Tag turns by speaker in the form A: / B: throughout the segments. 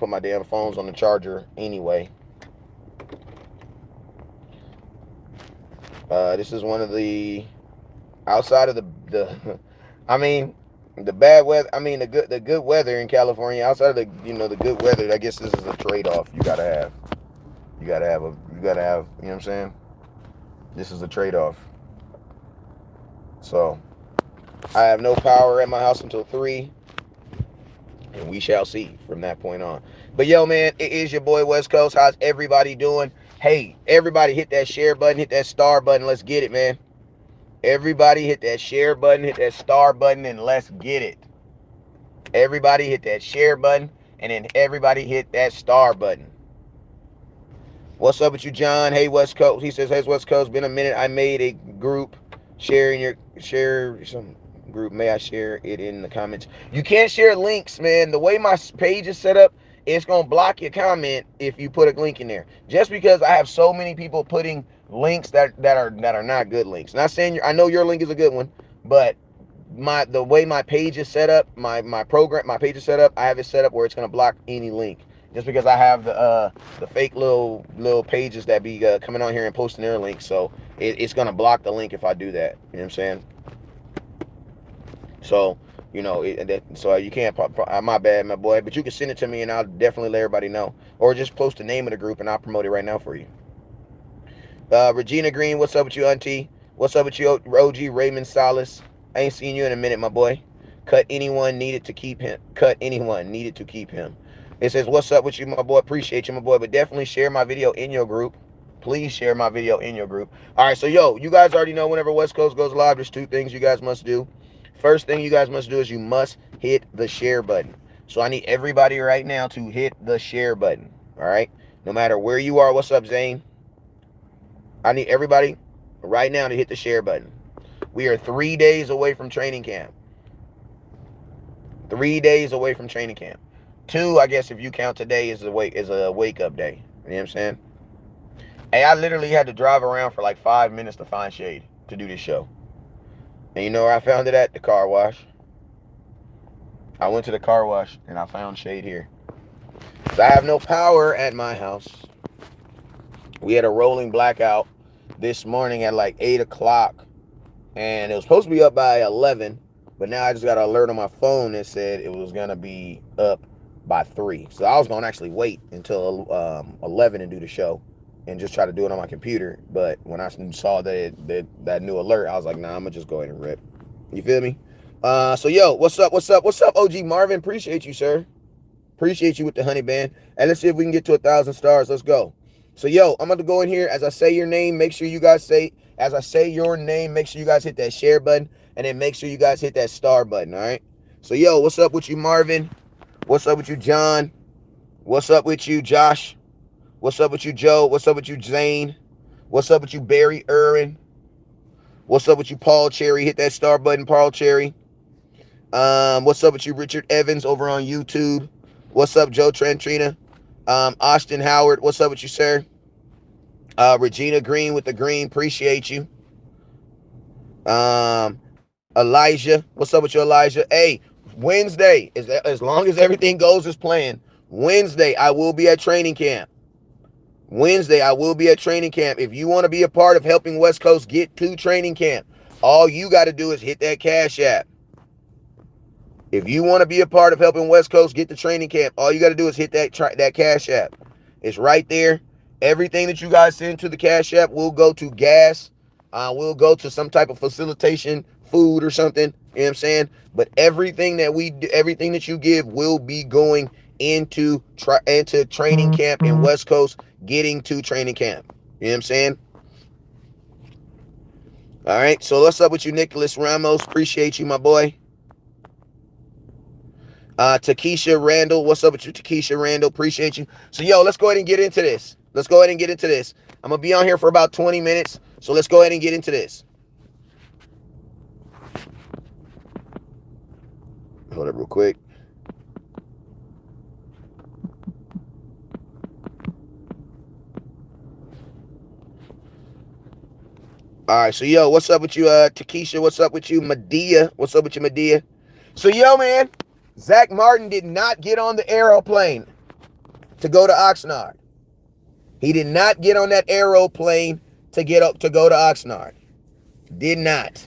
A: put my damn phones on the charger anyway. This is one of the outside of the I mean the bad weather. I mean the good weather in California. Outside of the the good weather, I guess this is a trade off you gotta have. You gotta have you know what I'm saying. This is a trade off. So I have no power at my house until 3. And we shall see from that point on. But yo, man, it is your boy West Coast. How's everybody doing? Hey, everybody hit that share button, hit that star button. Let's get it, man. Everybody hit that share button, hit that star button, and let's get it. Everybody hit that share button, and then everybody hit that star button. What's up with you, John? Hey, West Coast. He says, hey, West Coast. Been a minute. I made a group. Share some group. May I share it in the comments? You can't share links, man. The way my page is set up, it's gonna block your comment if you put a link in there. Just because I have so many people putting links that are not good links. Not saying I know your link is a good one, but the way my page is set up, my page is set up, I have it set up where it's gonna block any link. Just because I have the fake little pages that be coming on here and posting their links, so it's gonna block the link if I do that. You know what I'm saying? So so you can't. My bad, my boy. But you can send it to me, and I'll definitely let everybody know, or just post the name of the group, and I'll promote it right now for you. Regina Green, what's up with you, Auntie? What's up with you, OG Raymond Salas? I ain't seen you in a minute, my boy. Cut anyone needed to keep him. Cut anyone needed to keep him. It says, what's up with you, my boy? Appreciate you, my boy. But definitely share my video in your group. Please share my video in your group. All right, so, yo, you guys already know whenever West Coast goes live, there's 2 things you guys must do. First thing you guys must do is you must hit the share button. So I need everybody right now to hit the share button. All right? No matter where you are. What's up, Zane? I need everybody right now to hit the share button. We are 3 days away from training camp. 3 days away from training camp. 2, I guess, if you count today, is a wake up day. You know what I'm saying? Hey, I literally had to drive around for like 5 minutes to find shade to do this show. And you know where I found it at? The car wash. I went to the car wash and I found shade here. So I have no power at my house. We had a rolling blackout this morning at like 8 o'clock. And it was supposed to be up by 11. But now I just got an alert on my phone that said it was going to be up by 3. So I was going to actually wait until 11 and do the show and just try to do it on my computer. But when I saw that new alert, I was like, nah, I'm going to just go ahead and rip. You feel me? So, yo, what's up, OG Marvin? Appreciate you, sir. Appreciate you with the honey band. And let's see if we can get to 1,000 stars. Let's go. So, yo, I'm going to go in here. As I say your name, make sure you guys as I say your name, make sure you guys hit that share button. And then make sure you guys hit that star button, all right? So, yo, what's up with you, Marvin? What's up with you, John? What's up with you, Josh? What's up with you, Joe? What's up with you, Zane? What's up with you, Barry Irwin? What's up with you, Paul Cherry? Hit that star button, Paul Cherry. What's up with you, Richard Evans over on YouTube? What's up, Joe Trantrina? Austin Howard, what's up with you, sir? Regina Green with the green, appreciate you. Elijah, what's up with you, Elijah? Hey, Wednesday, as long as everything goes as planned, Wednesday, I will be at training camp. Wednesday, I will be at training camp. If you want to be a part of helping West Coast get to training camp, all you got to do is hit that Cash App. If you want to be a part of helping West Coast get to training camp, all you got to do is hit that Cash App. It's right there. Everything that you guys send to the Cash App will go to gas. Will go to some type of facilitation, food or something. You know what I'm saying? But everything that you give will be going into training camp in West Coast, getting to training camp. You know what I'm saying? All right. So what's up with you, Nicholas Ramos? Appreciate you, my boy. Takesha Randall, what's up with you, Takesha Randall? Appreciate you. So, yo, let's go ahead and get into this. I'm going to be on here for about 20 minutes, so let's go ahead and get into this. Hold up real quick. All right, so, yo, what's up with you, Takesha? What's up with you, Medea? What's up with you, Medea? So, yo, man, Zack Martin did not get on the airplane. to go to Oxnard. He did not get on that aeroplane to go to Oxnard. Did not.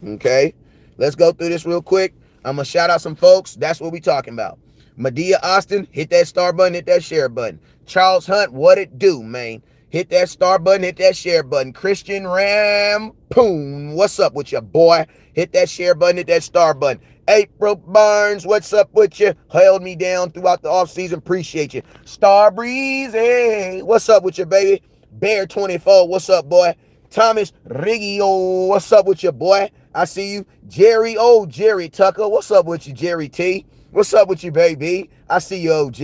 A: Okay? Let's go through this real quick. I'm going to shout out some folks. That's what we talking about. Medea Austin, hit that star button, hit that share button. Charles Hunt, what it do, man? Hit that star button, hit that share button. Christian Rampoon, what's up with you, boy? Hit that share button, hit that star button. April Barnes, what's up with you? Held me down throughout the offseason. Appreciate you. Star Breezy, what's up with you, baby? Bear 24, what's up, boy? Thomas Riggio, what's up with you, boy? I see you. Jerry Tucker, what's up with you, Jerry T? What's up with you, baby? I see you, OG.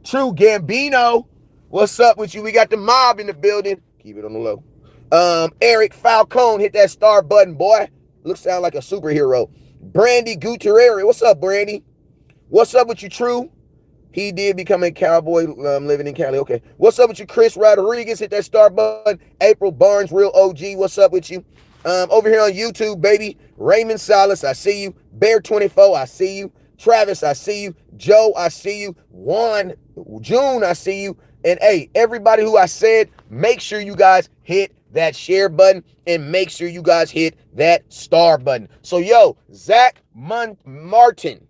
A: True Gambino, what's up with you? We got the mob in the building. Keep it on the low. Eric Falcone, hit that star button, boy. Sound like a superhero. Brandy Gutierrez, what's up, Brandy? What's up with you, True? He did become a Cowboy living in Cali. Okay. What's up with you, Chris Rodriguez? Hit that star button. April Barnes, real OG. What's up with you? Over here on YouTube, baby. Raymond Salas, I see you. Bear24, I see you. Travis, I see you. Joe, I see you. Juan, June, I see you. And hey, everybody who I said, make sure you guys hit that share button and make sure you guys hit that star button. So, yo, Zack Martin,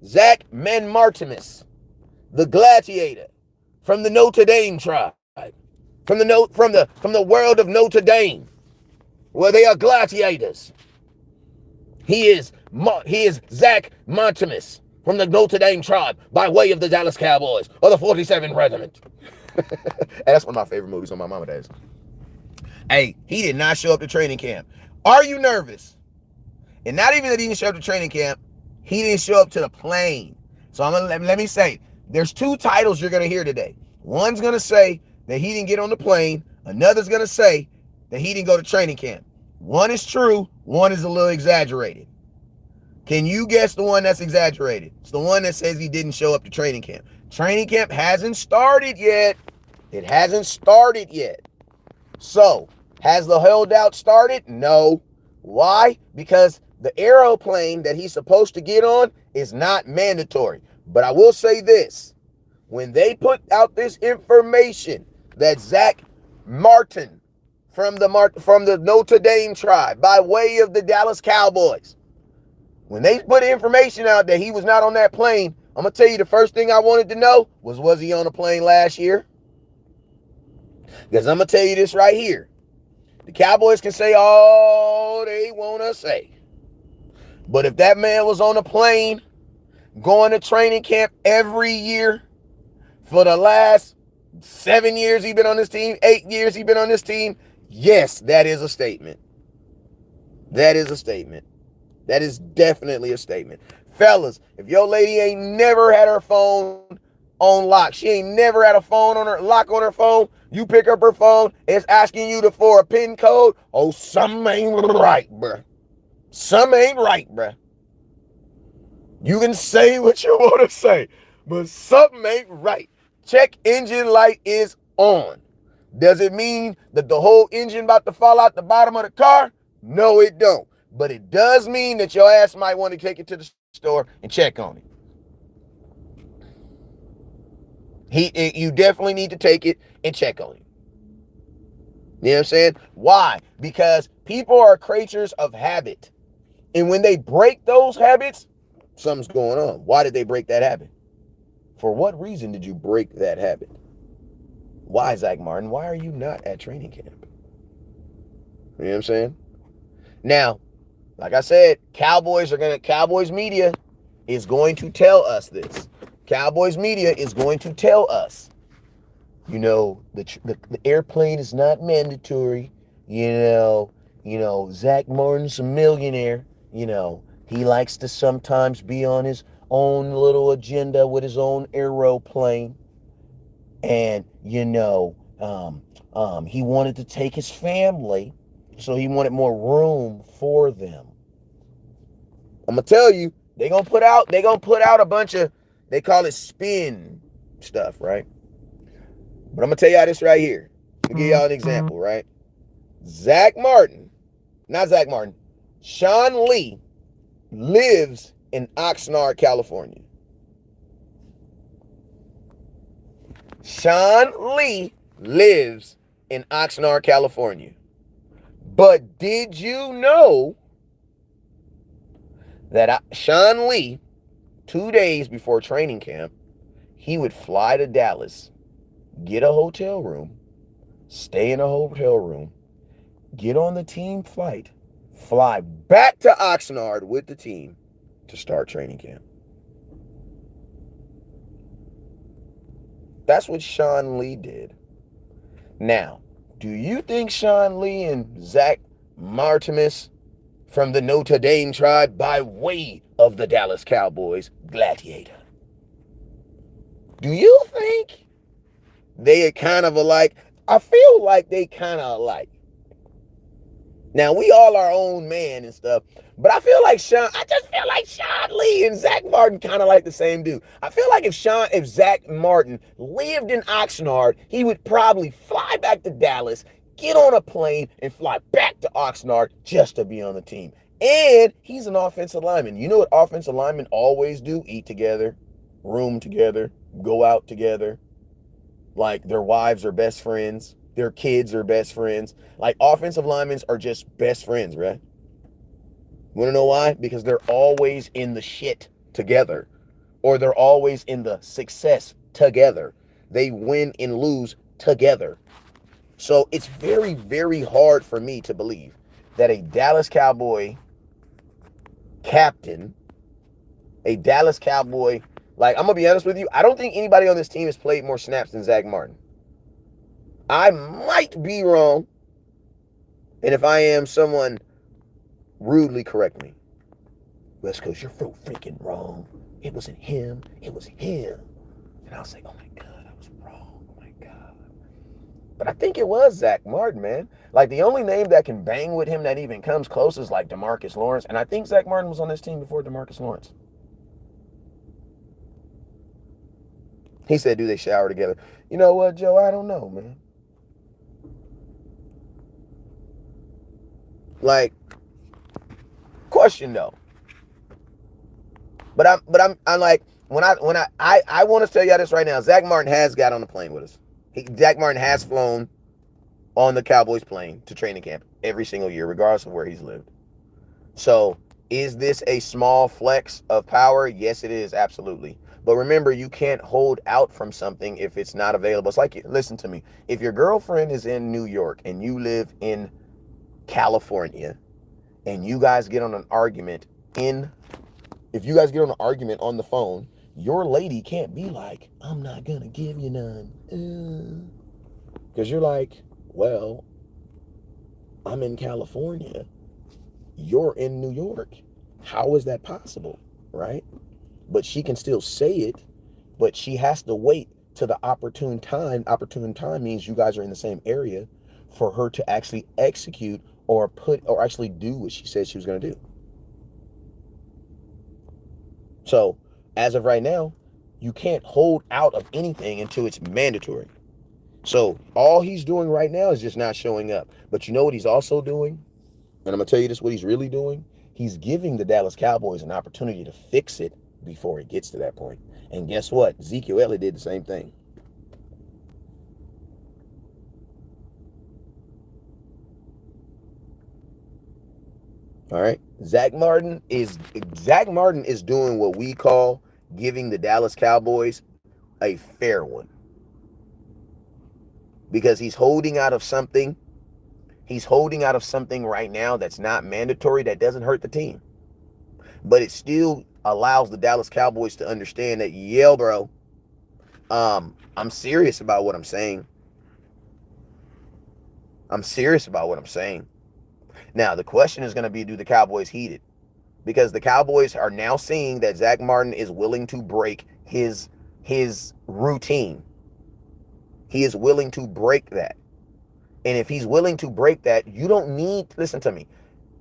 A: Zack Martimus, the gladiator from the Notre Dame tribe, from the world of Notre Dame, where they are gladiators. He is Zack Martimus from the Notre Dame tribe by way of the Dallas Cowboys or the 47th Regiment. That's one of my favorite movies on my mama days. Hey, he did not show up to training camp. Are you nervous? And not even that he didn't show up to training camp, he didn't show up to the plane. So let me say, there's two titles you're going to hear today. One's going to say that he didn't get on the plane. Another's going to say that he didn't go to training camp. One is true. One is a little exaggerated. Can you guess the one that's exaggerated? It's the one that says he didn't show up to training camp. Training camp hasn't started yet. It hasn't started yet. So, has the holdout started? No. Why? Because the aeroplane that he's supposed to get on is not mandatory. But I will say this. When they put out this information that Zack Martin from the Notre Dame tribe by way of the Dallas Cowboys, when they put information out that he was not on that plane, I'm going to tell you the first thing I wanted to know was he on a plane last year? Because I'm going to tell you this right here. The Cowboys can say all they want to say. But if that man was on a plane going to training camp every year for the last 7 years he's been on this team, 8 years he's been on this team, yes, that is a statement. That is a statement. That is definitely a statement. Fellas, if your lady ain't never had her phone on lock, she ain't never had a phone on her lock on her phone, you pick up her phone, it's asking you for a PIN code, oh, something ain't right, bruh. Something ain't right, bruh. You can say what you want to say, but something ain't right. Check engine light is on. Does it mean that the whole engine about to fall out the bottom of the car? No, it don't. But it does mean that your ass might want to take it to the store and check on it. You definitely need to take it and check on it. You know what I'm saying? Why? Because people are creatures of habit. And when they break those habits, something's going on. Why did they break that habit? For what reason did you break that habit? Why, Zack Martin? Why are you not at training camp? You know what I'm saying? Now, like I said, Cowboys media is going to tell us this. Cowboys media is going to tell us, you know, the airplane is not mandatory. You know, Zack Martin's a millionaire. You know, he likes to sometimes be on his own little agenda with his own aeroplane. And, you know, he wanted to take his family, so he wanted more room for them. I'm going to tell you, they're going to put out a bunch of, they call it spin stuff, right? But I'm going to tell y'all this right here. Let me give y'all an example, right? Sean Lee lives in Oxnard, California. Sean Lee lives in Oxnard, California. But did you know that Sean Lee, 2 days before training camp, he would fly to Dallas, get a hotel room, stay in a hotel room, get on the team flight, fly back to Oxnard with the team to start training camp? That's what Sean Lee did. Now, do you think Sean Lee and Zack Martin from the Notre Dame tribe, by way of the Dallas Cowboys, gladiator, do you think they are kind of alike? I feel like they kind of alike. Now, we all our own man and stuff, but I just feel like Sean Lee and Zack Martin kind of like the same dude. I feel like if Zack Martin lived in Oxnard, he would probably fly back to Dallas, get on a plane, and fly back to Oxnard just to be on the team. And he's an offensive lineman. You know what offensive linemen always do? Eat together, room together, go out together. Like, their wives are best friends. Their kids are best friends. Like, offensive linemen are just best friends, right? Want to know why? Because they're always in the shit together. Or they're always in the success together. They win and lose together. So it's very, very hard for me to believe that a Dallas Cowboy captain, a Dallas Cowboy, like, I'm going to be honest with you, I don't think anybody on this team has played more snaps than Zack Martin. I might be wrong. And if I am, someone rudely correct me. West Coast, you're so freaking wrong. It wasn't him. It was him. And I'll say, oh my God, I was wrong. Oh my God. But I think it was Zack Martin, man. Like, the only name that can bang with him that even comes close is like DeMarcus Lawrence. And I think Zack Martin was on this team before DeMarcus Lawrence. He said, do they shower together? You know what, Joe? I don't know, man. Like, question though. But I'm like, I want to tell y'all this right now. Zack Martin has got on the plane with us. Zack Martin has flown on the Cowboys plane to training camp every single year, regardless of where he's lived. So, is this a small flex of power? Yes, it is, absolutely. But remember, you can't hold out from something if it's not available. It's like, listen to me. If your girlfriend is in New York and you live in California, and you guys get on an argument on the phone, your lady can't be like, I'm not gonna give you none. Because you're like, well, I'm in California. You're in New York. How is that possible, right? But she can still say it, but she has to wait to the opportune time. Opportune time means you guys are in the same area for her to actually execute or actually do what she said she was going to do. So, as of right now, you can't hold out of anything until it's mandatory. So, all he's doing right now is just not showing up. But you know what he's also doing? And I'm going to tell you this, what he's really doing? He's giving the Dallas Cowboys an opportunity to fix it before it gets to that point. And guess what? Ezekiel Elliott did the same thing. All right. Zack Martin is doing what we call giving the Dallas Cowboys a fair one. Because he's holding out of something. He's holding out of something right now that's not mandatory, that doesn't hurt the team. But it still allows the Dallas Cowboys to understand that, yeah, bro, I'm serious about what I'm saying. I'm serious about what I'm saying. Now, the question is going to be, do the Cowboys heed it? Because the Cowboys are now seeing that Zack Martin is willing to break his routine. He is willing to break that. And if he's willing to break that, you don't need, listen to me.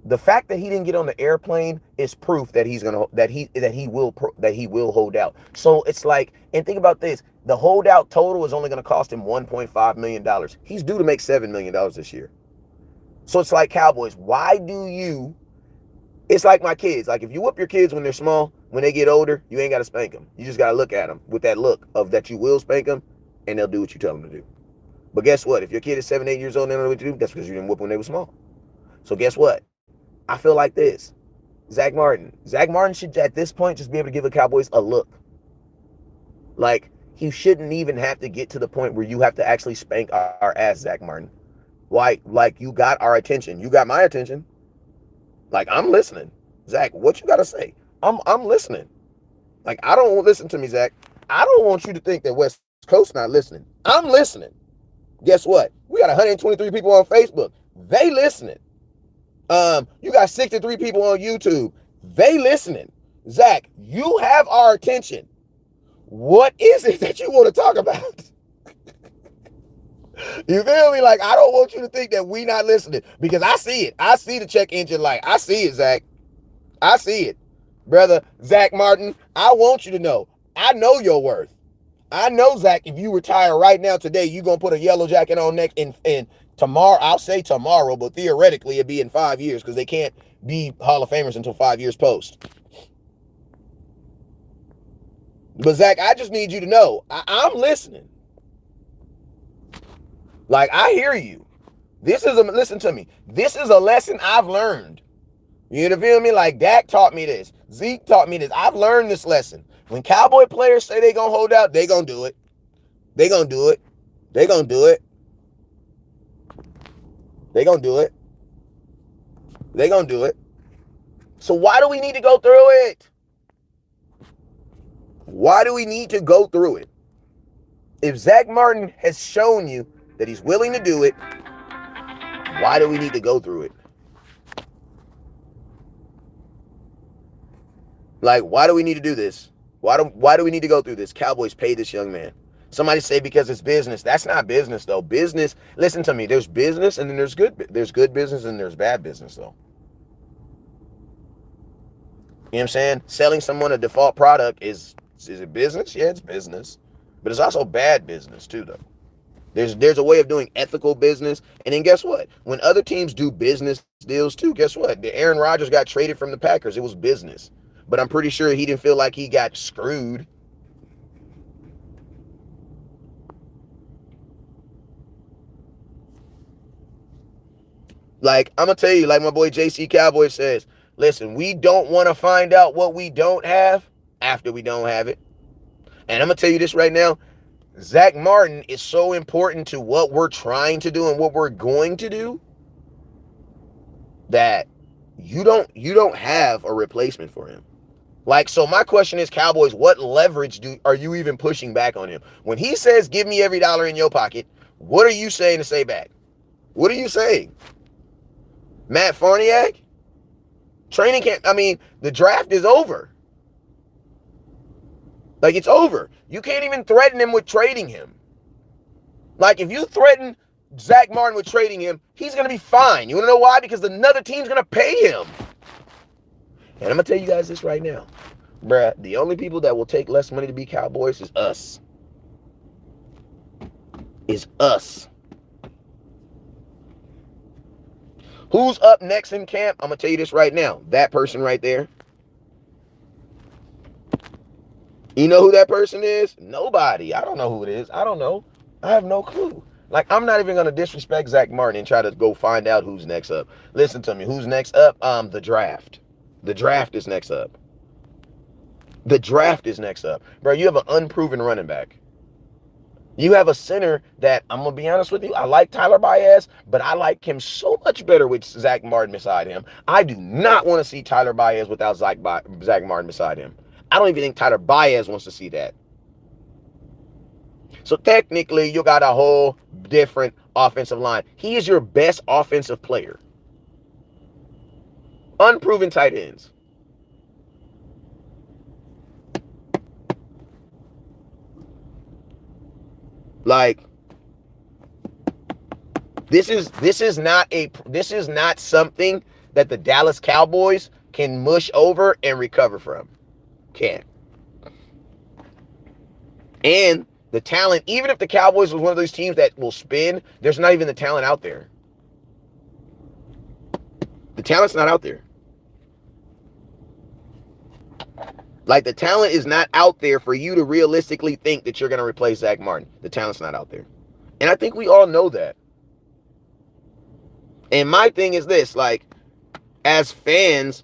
A: The fact that he didn't get on the airplane is proof that he will hold out. So it's like, and think about this, the holdout total is only going to cost him $1.5 million. He's due to make $7 million this year. So it's like, Cowboys, it's like my kids. Like, if you whoop your kids when they're small, when they get older, you ain't got to spank them. You just got to look at them with that look of that you will spank them. and they'll do what you tell them to do. But guess what? If your kid is 7, 8 years old and they don't know what to do, that's because you didn't whoop when they were small. So guess what? I feel like this. Zack Martin. Zack Martin should, at this point, just be able to give the Cowboys a look. Like, he shouldn't even have to get to the point where you have to actually spank our ass, Zack Martin. Like, you got our attention. You got my attention. Like, I'm listening. Zack, what you got to say? I'm listening. Like, I don't listen to me, Zack. I don't want you to think that West Coast not listening. I'm listening. Guess what? We got 123 people on Facebook. They listening. You got 63 people on YouTube. They listening. Zack, you have our attention. What is it that you want to talk about? You feel me? Like, I don't want you to think that we not listening, because I see it. I see the check engine light. I see it, Zack. I see it. Brother Zack Martin, I want you to know. I know your worth. I know, Zack, if you retire right now today, you're going to put a yellow jacket on next, and tomorrow, I'll say tomorrow, but theoretically it'd be in 5 years, because they can't be Hall of Famers until 5 years post. But Zack, I just need you to know, I'm listening. Like, I hear you. Listen to me. This is a lesson I've learned. You feel me? Like, Dak taught me this. Zeke taught me this. I've learned this lesson. When Cowboy players say they gonna hold out, they gonna do it. They gonna do it. They gonna do it. They gonna do it. They gonna do it. So why do we need to go through it? Why do we need to go through it? If Zack Martin has shown you that he's willing to do it, why do we need to go through it? Like, why do we need to do this? Why do we need to go through this? Cowboys pay this young man. Somebody say because it's business. That's not business, though. Business, listen to me. There's business, and then there's good business, and there's bad business, though. You know what I'm saying? Selling someone a default product is it business? Yeah, it's business. But it's also bad business, too, though. There's a way of doing ethical business. And then guess what? When other teams do business deals, too, guess what? Aaron Rodgers got traded from the Packers. It was business. But I'm pretty sure he didn't feel like he got screwed. Like, I'm going to tell you, like my boy JC Cowboy says, listen, we don't want to find out what we don't have after we don't have it. And I'm going to tell you this right now. Zack Martin is so important to what we're trying to do and what we're going to do that you don't have a replacement for him. Like, so my question is, Cowboys, what leverage are you even pushing back on him? When he says, give me every dollar in your pocket, what are you saying to say back? What are you saying? Matt Farniak? Training camp, I mean, the draft is over. Like, it's over. You can't even threaten him with trading him. Like, if you threaten Zack Martin with trading him, he's going to be fine. You want to know why? Because another team's going to pay him. And I'm going to tell you guys this right now. Bruh, the only people that will take less money to be Cowboys is us. Is us. Who's up next in camp? I'm going to tell you this right now. That person right there. You know who that person is? Nobody. I don't know who it is. I don't know. I have no clue. Like, I'm not even going to disrespect Zack Martin and try to go find out who's next up. Listen to me. Who's next up? The draft. The draft is next up. The draft is next up. Bro, you have an unproven running back. You have a center that, I'm going to be honest with you, I like Tyler Baez, but I like him so much better with Zack Martin beside him. I do not want to see Tyler Baez without Zack Martin beside him. I don't even think Tyler Baez wants to see that. So technically, you got a whole different offensive line. He is your best offensive player. Unproven tight ends. Like, this is not something that the Dallas Cowboys can mush over and recover from. Can't. And the talent, even if the Cowboys was one of those teams that will spin, there's not even the talent out there. The talent's not out there. Like, the talent is not out there for you to realistically think that you're going to replace Zack Martin. The talent's not out there. And I think we all know that. And my thing is this, like, as fans,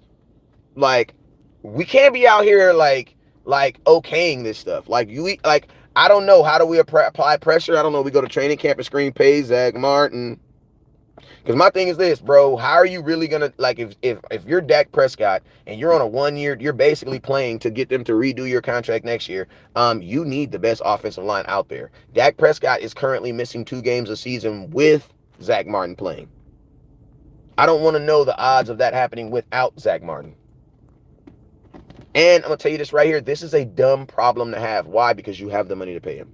A: like, we can't be out here like okaying this stuff. Like, I don't know, how do we apply pressure? I don't know. We go to training camp and scream, pay Zack Martin. Because my thing is this, bro. How are you really gonna, like, if you're Dak Prescott and you're on a 1 year, you're basically playing to get them to redo your contract next year. You need the best offensive line out there. Dak Prescott is currently missing 2 games a season with Zack Martin playing. I don't want to know the odds of that happening without Zack Martin. And I'm gonna tell you this right here. This is a dumb problem to have. Why? Because you have the money to pay him.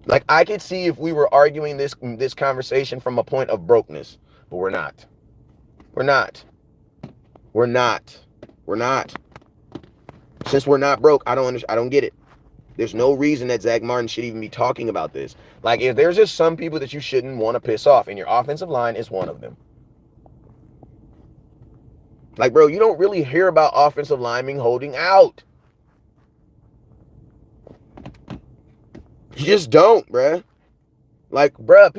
A: Like, I could see if we were arguing this conversation from a point of brokenness, but we're not. We're not. We're not. We're not. Since we're not broke, I don't get it. There's no reason that Zack Martin should even be talking about this. Like, if there's just some people that you shouldn't want to piss off, and your offensive line is one of them. Like, bro, you don't really hear about offensive linemen holding out. You just don't, bruh. Like, bruh,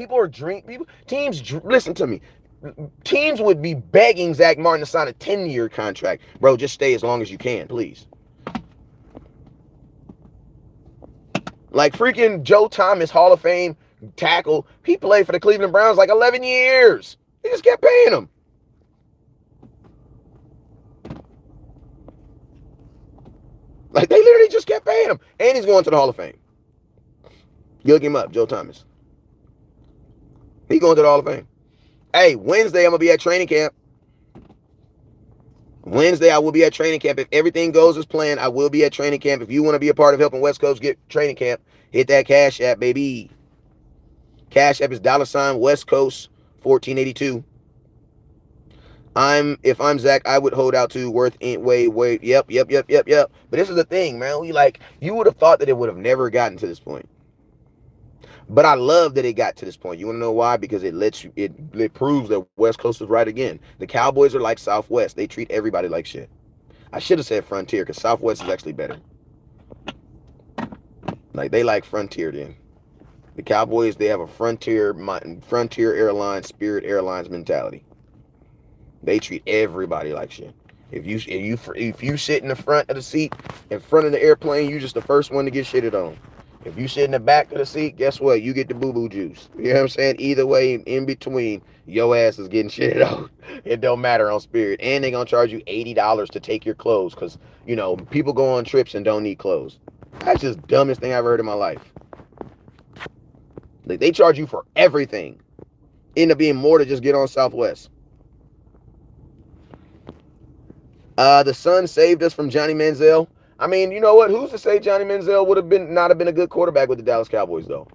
A: listen to me. Teams would be begging Zack Martin to sign a 10-year contract. Bro, just stay as long as you can, please. Like, freaking Joe Thomas, Hall of Fame tackle. He played for the Cleveland Browns like 11 years. They just kept paying him. Like, they literally just kept paying him. And he's going to the Hall of Fame. You look him up, Joe Thomas. He's going to the Hall of Fame. Hey, Wednesday, I'm going to be at training camp. Wednesday, I will be at training camp. If everything goes as planned, I will be at training camp. If you want to be a part of helping West Coast get training camp, hit that Cash App, baby. Cash App is $ West Coast 1482. If I'm Zach, I would hold out too. Worth wait. Yep. But this is the thing, man. You would have thought that it would have never gotten to this point. But I love that it got to this point. You want to know why? Because it proves that West Coast is right again. The Cowboys are like Southwest. They treat everybody like shit. I should have said Frontier, because Southwest is actually better. Like, they like Frontier then. The Cowboys, they have a Frontier Airlines, Spirit Airlines mentality. They treat everybody like shit. If you sit in the front of the seat, in front of the airplane, you just the first one to get shitted on. If you sit in the back of the seat, guess what? You get the boo-boo juice. You know what I'm saying? Either way, in between, your ass is getting shitted on. It don't matter on Spirit. And they're going to charge you $80 to take your clothes because, people go on trips and don't need clothes. That's just the dumbest thing I've heard in my life. Like, they charge you for everything. End up being more to just get on Southwest. The Sun saved us from Johnny Manziel. I mean, you know what? Who's to say Johnny Manziel would have not have been a good quarterback with the Dallas Cowboys, though?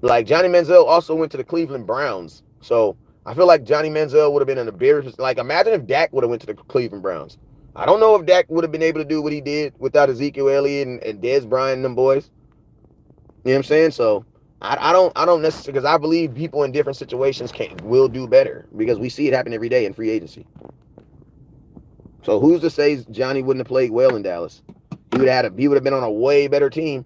A: Like, Johnny Manziel also went to the Cleveland Browns. So, I feel like Johnny Manziel would have been in a better... Like, imagine if Dak would have went to the Cleveland Browns. I don't know if Dak would have been able to do what he did without Ezekiel Elliott and Dez Bryant and them boys. You know what I'm saying? So, I don't necessarily... Because I believe people in different situations will do better. Because we see it happen every day in free agency. So who's to say Johnny wouldn't have played well in Dallas? He would have been on a way better team.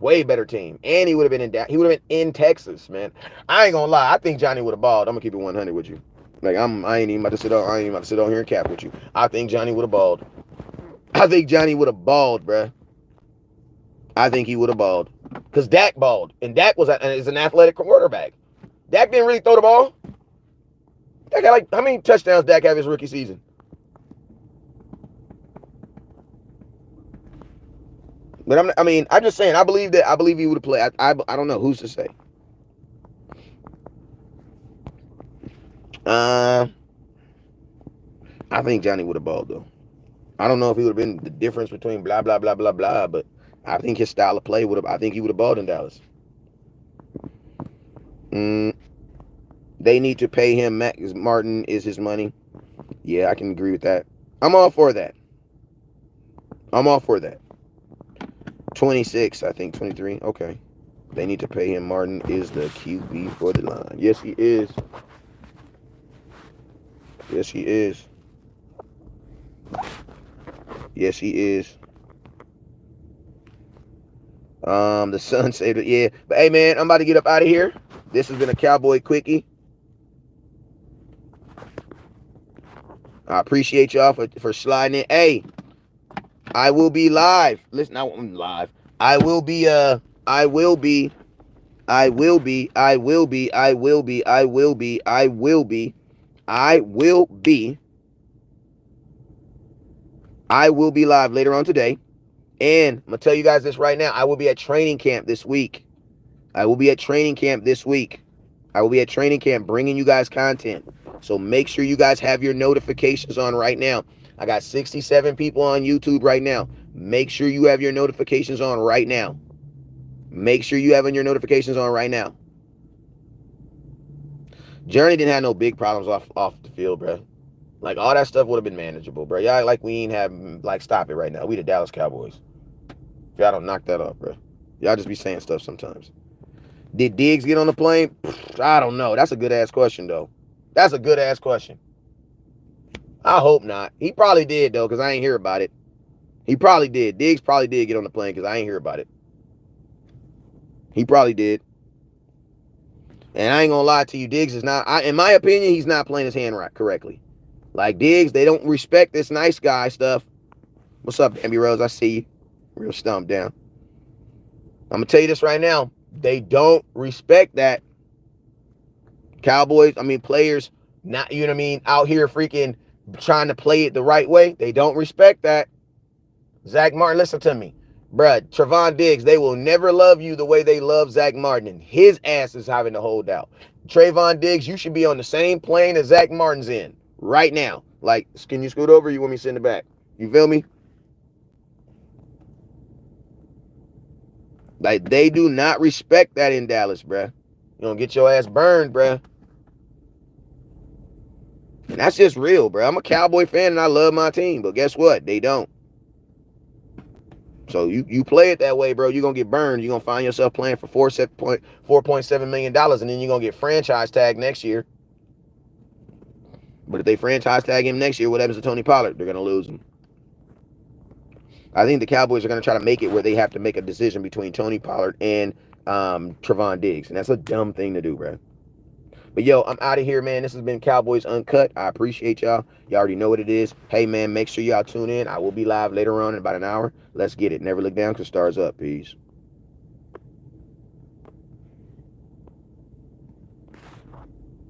A: Way better team. And he would have been in Texas, man. I ain't gonna lie. I think Johnny would have balled. I'm gonna keep it 100 with you. Like, I ain't even about to sit on here and cap with you. I think Johnny would have balled. I think Johnny would have balled, bruh. I think he would have balled. Because Dak balled. And Dak is an athletic quarterback. Dak didn't really throw the ball. Dak got how many touchdowns Dak have his rookie season? But I'm just saying, I believe he would have played. I don't know. Who's to say? I think Johnny would have balled, though. I don't know if he would have been the difference between blah, blah, blah, blah, blah, but I think his style of play I think he would have balled in Dallas. They need to pay him. Martin is his money. Yeah, I can agree with that. I'm all for that. 26, I think, 23. Okay. They need to pay him. Martin is the QB for the line. Yes, he is. Yes, he is. Yes, he is. The son said, yeah. But hey, man, I'm about to get up out of here. This has been a Cowboy Quickie. I appreciate y'all for sliding in. Hey, I will be live. Listen, I'm live. I will be live later on today. And I'm going to tell you guys this right now. I will be at training camp this week. I will be at training camp bringing you guys content. So make sure you guys have your notifications on right now. I got 67 people on YouTube right now. Make sure you have your notifications on right now. Make sure you have your notifications on right now. Journey didn't have no big problems off the field, bro. Like, all that stuff would have been manageable, bro. Y'all like we ain't have, like, stop it right now. We the Dallas Cowboys. Y'all don't knock that off, bro. Y'all just be saying stuff sometimes. Did Diggs get on the plane? I don't know. That's a good-ass question, though. That's a good-ass question. I hope not. He probably did, though, because I ain't hear about it. He probably did. Diggs probably did get on the plane because I ain't hear about it. He probably did. And I ain't going to lie to you. Diggs is not, in my opinion, he's not playing his hand right correctly. Like, Diggs, they don't respect this nice guy stuff. What's up, Amby Rose? I see you. Real stump down. I'm going to tell you this right now. They don't respect that. Cowboys, players, not, you know what I mean, out here freaking trying to play it the right way. They don't respect that. Zack Martin, listen to me. Bruh, Trevon Diggs, they will never love you the way they love Zack Martin. And his ass is having to hold out. Trevon Diggs, you should be on the same plane as Zack Martin's in right now. Like, can you scoot over or you want me to sit in the back? You feel me? Like, they do not respect that in Dallas, bruh. You don't get your ass burned, bruh. And that's just real, bruh. I'm a Cowboy fan and I love my team. But guess what? They don't. So you play it that way, bro. You're going to get burned. You're going to find yourself playing for $4.7 million. And then you're going to get franchise tagged next year. But if they franchise tag him next year, what happens to Tony Pollard? They're going to lose him. I think the Cowboys are going to try to make it where they have to make a decision between Tony Pollard and Trevon Diggs. And that's a dumb thing to do, bro. But, yo, I'm out of here, man. This has been Cowboys Uncut. I appreciate y'all. Y'all already know what it is. Hey, man, make sure y'all tune in. I will be live later on in about an hour. Let's get it. Never look down because stars up. Peace.